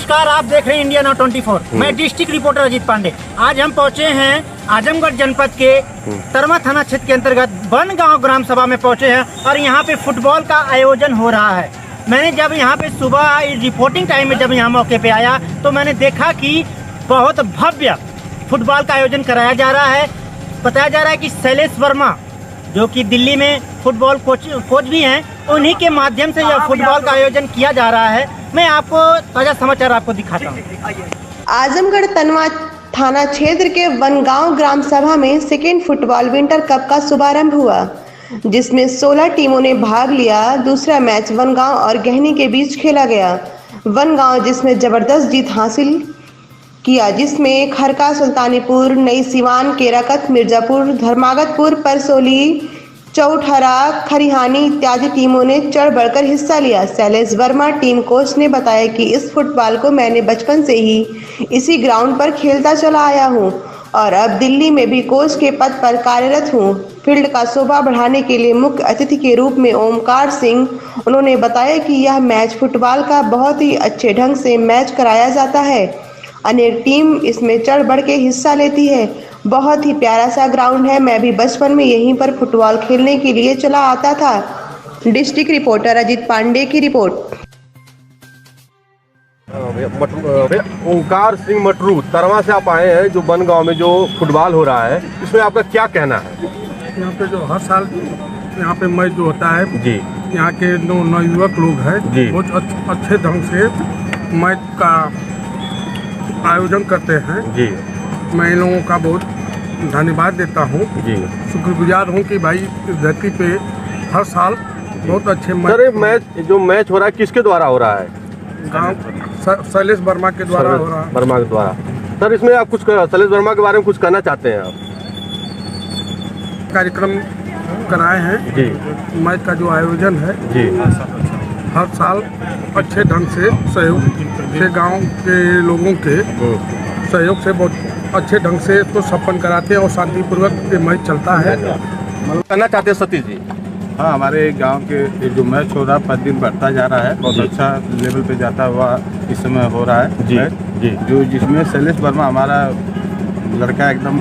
नमस्कार, आप देख रहे हैं इंडिया नाउ 24। मैं डिस्ट्रिक्ट रिपोर्टर अजीत पांडे। आज हम पहुंचे हैं आजमगढ़ जनपद के तरमा थाना क्षेत्र के अंतर्गत बनगांव ग्राम सभा में पहुंचे हैं और यहाँ पे फुटबॉल का आयोजन हो रहा है। मैंने जब यहाँ पे सुबह रिपोर्टिंग टाइम में जब यहाँ मौके पे आया तो मैंने देखा कि बहुत भव्य फुटबॉल का आयोजन कराया जा रहा है। बताया जा रहा है कि शैलेश वर्मा जो कि दिल्ली में फुटबॉल कोच भी हैं, उन्हीं के माध्यम से यह फुटबॉल का आयोजन किया जा रहा है। मैं आपको ताज़ा समाचार आपको दिखाता हूँ। आजमगढ़ तनवा थाना क्षेत्र के बनगांव ग्राम सभा में सेकेंड फुटबॉल विंटर कप का शुभारंभ हुआ, जिसमें 16 टीमों ने भाग लिया। दूसरा मैच बनगांव और गहनी के बीच खेला गया। बनगांव जिसमें जबरदस्त जीत हासिल किया, जिसमें खरका, सुल्तानीपुर, नई सिवान, केराकत, मिर्जापुर, धर्मागतपुर, परसोली, चौठहरा, खरिहानी इत्यादि टीमों ने चढ़ बढ़कर हिस्सा लिया। शैलेश वर्मा टीम कोच ने बताया कि इस फुटबॉल को मैंने बचपन से ही इसी ग्राउंड पर खेलता चला आया हूं और अब दिल्ली में भी कोच के पद पर कार्यरत हूं। फील्ड का शोभा बढ़ाने के लिए मुख्य अतिथि के रूप में ओमकार सिंह, उन्होंने बताया कि यह मैच फुटबॉल का बहुत ही अच्छे ढंग से मैच कराया जाता है। अनेक टीम इसमें चढ़ बढ़ के हिस्सा लेती है। बहुत ही प्यारा सा ग्राउंड है। मैं भी बचपन में यहीं पर फुटबॉल खेलने के लिए चला आता था। डिस्ट्रिक्ट रिपोर्टर अजीत पांडे की रिपोर्ट। ओंकार सिंह मटरू, तरवा से आप आए हैं, जो बनगांव में जो फुटबॉल हो रहा है, इसमें आपका क्या कहना है? यहाँ पे जो हर साल यहाँ पे मैच जो होता है जी, यहाँ के नवयुवक लोग हैं जी, बहुत अच्छे ढंग से मैच का आयोजन करते हैं जी। मैं इन लोगों का बहुत धन्यवाद देता हूँ जी, शुक्रगुजार हूँ कि भाई इस धरती पे हर साल बहुत अच्छे जो मैच हो रहा है किसके द्वारा हो रहा है? गाँव शैलेश वर्मा के द्वारा हो रहा है। वर्मा के द्वारा। सर, इसमें आप कुछ शैलेश वर्मा के बारे में कुछ कहना चाहते हैं आप? कार्यक्रम कराए हैं जी, मैच का जो आयोजन है जी, हर साल अच्छे ढंग से सहयोग से गांव के लोगों के सहयोग से बहुत अच्छे ढंग से इसको संपन्न कराते हैं और शांतिपूर्वक ये मैच चलता है। कहना चाहते हैं सतीश जी? हाँ, हमारे गांव के जो मैच हो रहा है पर दिन बढ़ता जा रहा है, बहुत अच्छा लेवल पे जाता हुआ इस समय हो रहा है जी, मैच, जी। जो जिसमें शैलेश वर्मा हमारा लड़का एकदम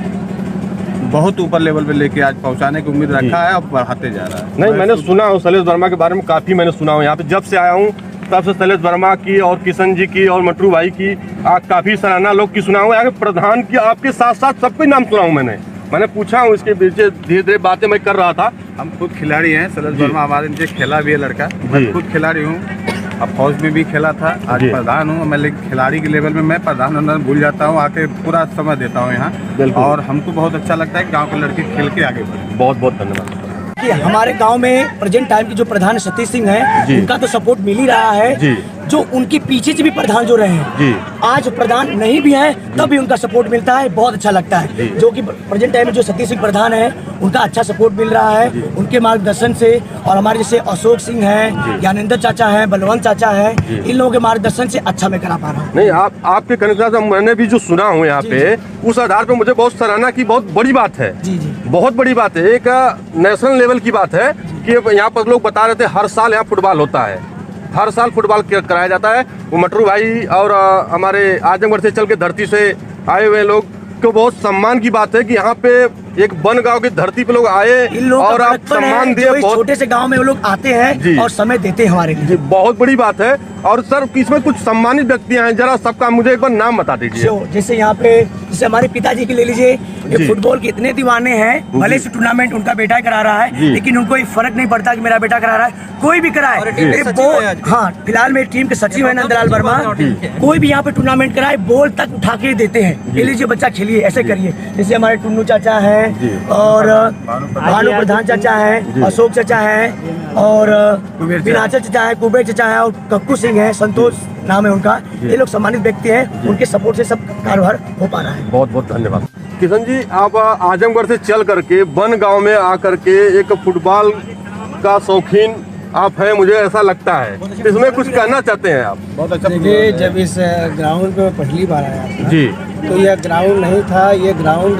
बहुत ऊपर लेवल पे लेके आज पहुंचाने की उम्मीद रखा है और बढ़ाते जा रहा है। नहीं, मैंने सुना हूँ शैलेश वर्मा के बारे में, काफ़ी मैंने सुना हूँ। यहाँ पे जब से आया हूँ तब से शैलेश वर्मा की और किशन जी की और मटरू भाई की काफ़ी सराहना लोग की सुना हूँ। यहाँ के प्रधान की आपके साथ साथ सबके नाम सुना हूँ। मैंने पूछा हूँ, इसके पीछे धीरे धीरे बातें मैं कर रहा था। हम खुद खिलाड़ी हैं, शैलेश वर्मा हमारे नीचे खेला भी है लड़का। मैं खुद खिलाड़ी हूँ, अब फौज में भी खेला था, आज प्रधान हूँ मैं। लेकिन खिलाड़ी के लेवल में मैं प्रधान भूल जाता हूँ, आके पूरा समय देता हूँ यहाँ और हमको बहुत अच्छा लगता है गाँव के लड़के खेल के आगे बढ़े। बहुत बहुत धन्यवाद। कि हमारे गांव में प्रेजेंट टाइम के जो प्रधान सतीश सिंह हैं, उनका तो सपोर्ट मिल ही रहा है जी। जो उनके पीछे से भी प्रधान जो रहे हैं जी, आज प्रधान नहीं भी हैं तब भी उनका सपोर्ट मिलता है, बहुत अच्छा लगता है। जो कि प्रेजेंट टाइम में जो सतीश सिंह प्रधान है उनका अच्छा सपोर्ट मिल रहा है उनके मार्गदर्शन से। और हमारे जैसे अशोक सिंह हैं, ज्ञानेंद्र चाचा हैं, बलवंत चाचा हैं, इन लोगों के मार्गदर्शन से अच्छा मैं करा पा रहा हूँ। नहीं, आपके कहने से मैंने भी जो सुना हूँ यहाँ पे, उस आधार पर मुझे बहुत सराहना की बहुत बड़ी बात है। जी जी, बहुत बड़ी बात है, एक नेशनल लेवल की बात है कि यहाँ पर लोग बता रहे थे हर साल यहाँ फुटबॉल होता है, हर साल फुटबॉल कराया जाता है। वो मटरू भाई और हमारे आजमगढ़ से चल के धरती से आए हुए लोग को बहुत सम्मान की बात है कि यहाँ पे एक बनगांव की धरती पे लोग आए और आप सम्मान दिए। बहुत छोटे से गांव में वो लोग आते हैं और समय देते हैं हमारे लिए, बहुत बड़ी बात है। और सर, इसमें कुछ सम्मानित व्यक्ति हैं, जरा सबका मुझे एक बार नाम बता दीजिए। जैसे यहाँ पे जैसे हमारे पिताजी की ले लीजिए, ये फुटबॉल के इतने दीवाने हैं, भले से टूर्नामेंट उनका बेटा करा रहा है लेकिन उनको फर्क नहीं पड़ता कि मेरा बेटा करा रहा है, कोई भी कराए। हाँ, फिलहाल मेरी टीम के सचिव है नंदलाल वर्मा, कोई भी यहाँ पे टूर्नामेंट कराए बॉल तक उठा के देते हैं, ले लीजिए बच्चा खेलिए, ऐसे करिए। जैसे हमारे टुन्नू चाचा है और भानु प्रधान चाचा है, अशोक चाचा है और बिनाचल चाचा है, कुबेर चाचा है और कक्कू सिंह है, संतोष नाम है उनका। ये लोग सम्मानित व्यक्ति हैं, उनके सपोर्ट से सब कारोबार हो पा रहा है। बहुत बहुत धन्यवाद। किशन जी, आप आजमगढ़ से चल करके बनगांव में आकर के एक फुटबॉल का शौकीन आप हैं, मुझे ऐसा लगता है, इसमें कुछ कहना चाहते हैं आप? बहुत अच्छा। देखिए, जब इस ग्राउंड पे पहली बार आया था जी, तो यह ग्राउंड नहीं था, ये ग्राउंड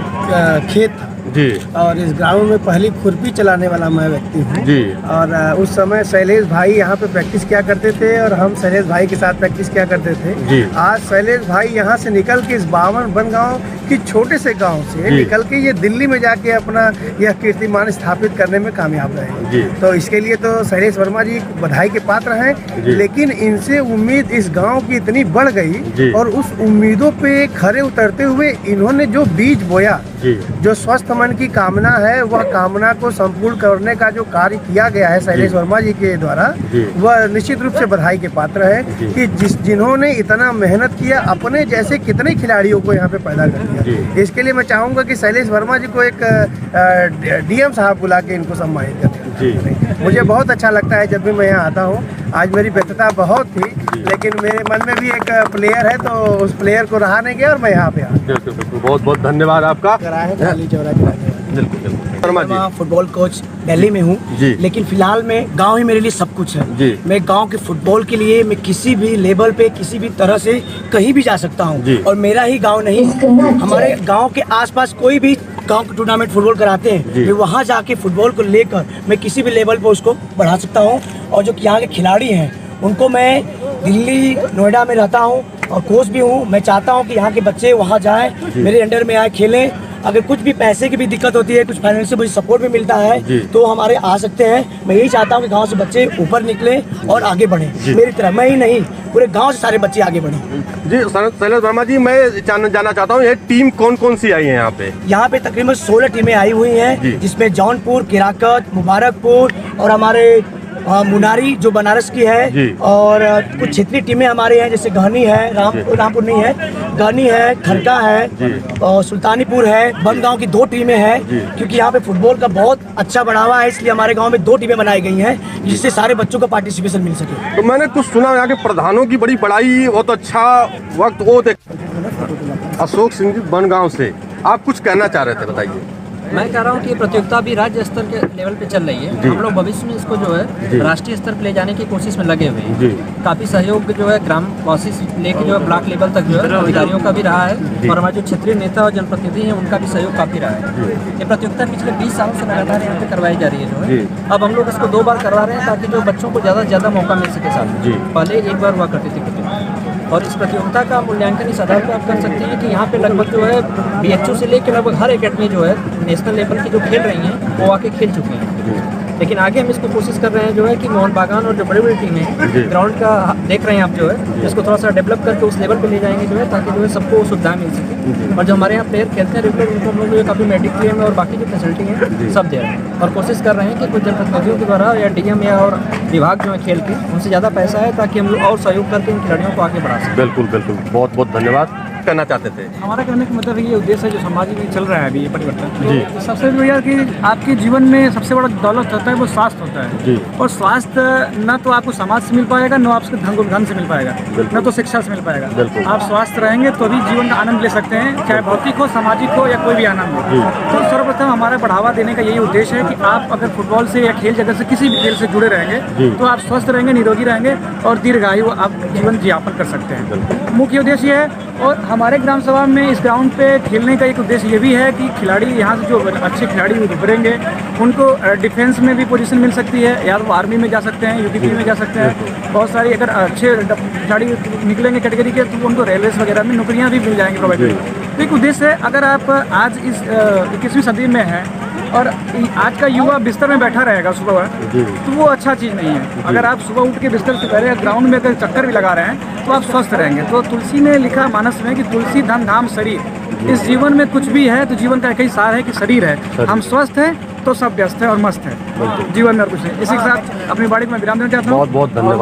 खेत था जी और इस ग्राउंड में पहली खुरपी चलाने वाला मैं व्यक्ति हूँ जी। और उस समय शैलेश भाई यहाँ पे प्रैक्टिस किया करते थे और हम शैलेश भाई के साथ प्रैक्टिस किया करते थे जी। आज शैलेश भाई यहाँ से निकल के इस 52 बनगांव की छोटे से गांव से जी। निकल के ये दिल्ली में जाके अपना यह कीर्तिमान स्थापित करने में कामयाब रहे। जी। तो इसके लिए तो शैलेश वर्मा जी बधाई के पात्र हैं, जी। लेकिन इनसे उम्मीद इस गांव की इतनी बढ़ जी। गई और उस उम्मीदों पे खरे उतरते हुए इन्होंने जो बीज बोया, जी। जो स्वस्थ मन की कामना है, वह कामना को संपूर्ण करने का जो कार्य किया गया है शैलेश वर्मा जी के द्वारा, जी। वह निश्चित रूप से बधाई के पात्र है जी। कि जिन्होंने इतना मेहनत किया, अपने जैसे कितने खिलाड़ियों को यहाँ पे पैदा कर जी। दिया। इसके लिए मैं चाहूँगा कि शैलेश वर्मा जी को एक डीएम साहब बुला के इनको सम्मानित करें। जी। मुझे बहुत अच्छा लगता है जब भी मैं यहाँ आता हूँ। आज मेरी व्यस्तता बहुत थी, लेकिन मेरे मन में भी एक प्लेयर है, तो उस प्लेयर को रहा नहीं गया और मैं यहाँ पे आया। बिल्कुल बिल्कुल, बहुत बहुत धन्यवाद आपका। बिल्कुल वर्मा जी। मैं फुटबॉल कोच दिल्ली में हूँ, जी। लेकिन फिलहाल में गांव ही मेरे लिए सब कुछ है। जी। मैं गांव के फुटबॉल के लिए मैं किसी भी लेवल पे किसी भी तरह से कहीं भी जा सकता जी। हूँ। और मेरा ही गांव नहीं, हमारे गांव के आसपास कोई भी गांव के टूर्नामेंट फुटबॉल कराते हैं, जी। मैं वहाँ जाके फुटबॉल को लेकर मैं किसी भी लेवल पे उसको बढ़ा सकता हूँ। और जो यहाँ के खिलाड़ी हैं उनको मैं दिल्ली नोएडा में रहता हूँ और कोच भी हूँ। मैं चाहता हूँ कि यहाँ के बच्चे वहाँ जाएं, मेरे अंडर में आए, खेलें। अगर कुछ भी पैसे की भी दिक्कत होती है, कुछ फाइनेंशियल मुझे सपोर्ट भी मिलता जी। है, तो हमारे आ सकते हैं। मैं यही चाहता हूँ कि गांव से बच्चे ऊपर निकलें और आगे बढ़ें। मेरी तरह मैं ही नहीं, पूरे गांव से सारे बच्चे आगे बढ़ें। जी शैलेश वर्मा जी, मैं जानना चाहता हूँ, ये टीम कौन कौन सी आई है यहाँ पे? यहाँ पे तकरीबन 16 टीमें आई हुई जी। हैं, जिसमें जौनपुर, केराकत, मुबारकपुर और हमारे मुनारी जो बनारस की जी। है, और कुछ क्षेत्रीय टीमें हमारे हैं, जैसे गहनी है, रामपुर नहीं है, गहनी है, खरका है और सुल्तानीपुर है। बनगांव की 2 टीमें हैं, क्योंकि यहाँ पे फुटबॉल का बहुत अच्छा बढ़ावा है, इसलिए हमारे गांव में 2 टीमें बनाई गई हैं, जिससे सारे बच्चों को पार्टिसिपेशन मिल सके। तो मैंने कुछ सुना यहाँ के प्रधानों की बड़ी बड़ाई, बहुत अच्छा वक्त वो देख। अशोक सिंह जी बनगांव से, आप कुछ कहना चाह रहे थे, बताइए। मैं कह रहा हूँ कि ये प्रतियोगिता भी राज्य स्तर के लेवल पे चल रही है। हम लोग भविष्य में इसको जो है राष्ट्रीय स्तर पे ले जाने की कोशिश में लगे हुए हैं। काफ़ी सहयोग जो है ग्राम वासी लेके जो है ब्लॉक लेवल तक जो है अधिकारियों का भी रहा है, और हमारे जो क्षेत्रीय नेता और जनप्रतिनिधि हैं उनका भी सहयोग काफ़ी रहा है। ये प्रतियोगिता पिछले 20 सालों से लगातार यहाँ पे करवाई जा रही है जो है। अब हम लोग इसको 2 बार करवा रहे हैं, ताकि जो बच्चों को ज़्यादा से ज़्यादा मौका मिल सके। साथ पहले 1 बार हुआ करती थी प्रतियोगिता, और इस प्रतियोगिता का मूल्यांकन इस आधार पर आप कर सकते हैं कि यहाँ पे लगभग जो है BHO से लेकर लगभग हर एकेडमी जो है नेशनल लेवल की जो खेल रही हैं वो आके खेल चुके हैं। लेकिन आगे हम इसको कोशिश कर रहे हैं जो है कि मोहन बागान और जो बड़ी बड़ी टीमें हैं, ग्राउंड का देख रहे हैं आप जो है, इसको थोड़ा सा डेवलप करके उस लेवल पे ले जाएंगे जो है, ताकि जो है सबको सुविधा मिल सके। और जो हमारे यहाँ प्लेयर खेलते हैं रेगुलर, उनको हम लोग जो है काफ़ी मेडिक्लेम और बाकी जो फैसिलिटी हैं सब दे रहे हैं, और कोशिश कर रहे हैं कि कुछ जनप्रतिनिधियों के द्वारा या DM या और विभाग जो है खेल के उनसे ज़्यादा पैसा है, ताकि हम लोग और सहयोग करके इन खिलाड़ियों को आगे बढ़ा सकें। बिल्कुल बिल्कुल, बहुत बहुत धन्यवाद। कहना चाहते थे? हमारा कहने का मतलब ये उद्देश्य है जो समाज में चल रहा है अभी ये परिवर्तन, जी। तो सबसे बढ़िया कि आपके जीवन में सबसे बड़ा दौलत होता है वो स्वास्थ्य होता है। जी। और स्वास्थ्य न तो आपको समाज से मिल पाएगा, न आपको धन से मिल पाएगा, न तो शिक्षा से मिल पाएगा। बिल्कुल। आप स्वस्थ रहेंगे तो भी जीवन का आनंद ले सकते हैं, चाहे भौतिक हो, सामाजिक हो या कोई भी आनंद हो। तो सर्वप्रथम हमारा बढ़ावा देने का यही उद्देश्य है कि आप अगर फुटबॉल से या खेल जगत से किसी भी खेल से जुड़े रहेंगे तो आप स्वस्थ रहेंगे, निरोगी रहेंगे और दीर्घायु आप जीवन यापन कर सकते हैं। मुख्य उद्देश्य है। और हमारे ग्राम सभा में इस ग्राउंड पे खेलने का एक उद्देश्य ये भी है कि खिलाड़ी यहाँ से जो अच्छे खिलाड़ी उभरेंगे उनको डिफेंस में भी पोजीशन मिल सकती है, या तो आर्मी में जा सकते हैं, UDP में जा सकते हैं। बहुत सारी अगर अच्छे खिलाड़ी निकलेंगे कैटेगरी के तो उनको रेलवेज वगैरह में नौकरियाँ भी मिल जाएंगी प्रोवाइड। तो एक उद्देश्य है, अगर आप आज इस 21वीं सदी में हैं और आज का युवा बिस्तर में बैठा रहेगा सुबह, तो वो अच्छा चीज़ नहीं है। अगर आप सुबह उठ के बिस्तर से पहले ग्राउंड में अगर चक्कर भी लगा रहे हैं तो आप स्वस्थ रहेंगे। तो तुलसी ने लिखा मानस में कि तुलसी धन धाम शरीर। इस जीवन में कुछ भी है तो जीवन का एक ही सार है कि शरीर है। हम स्वस्थ हैं तो सब व्यस्त है और मस्त है जीवन में, और कुछ नहीं। इसी के साथ अपनी बाड़ी में विराम देना चाहता हूँ। बहुत बहुत धन्यवाद।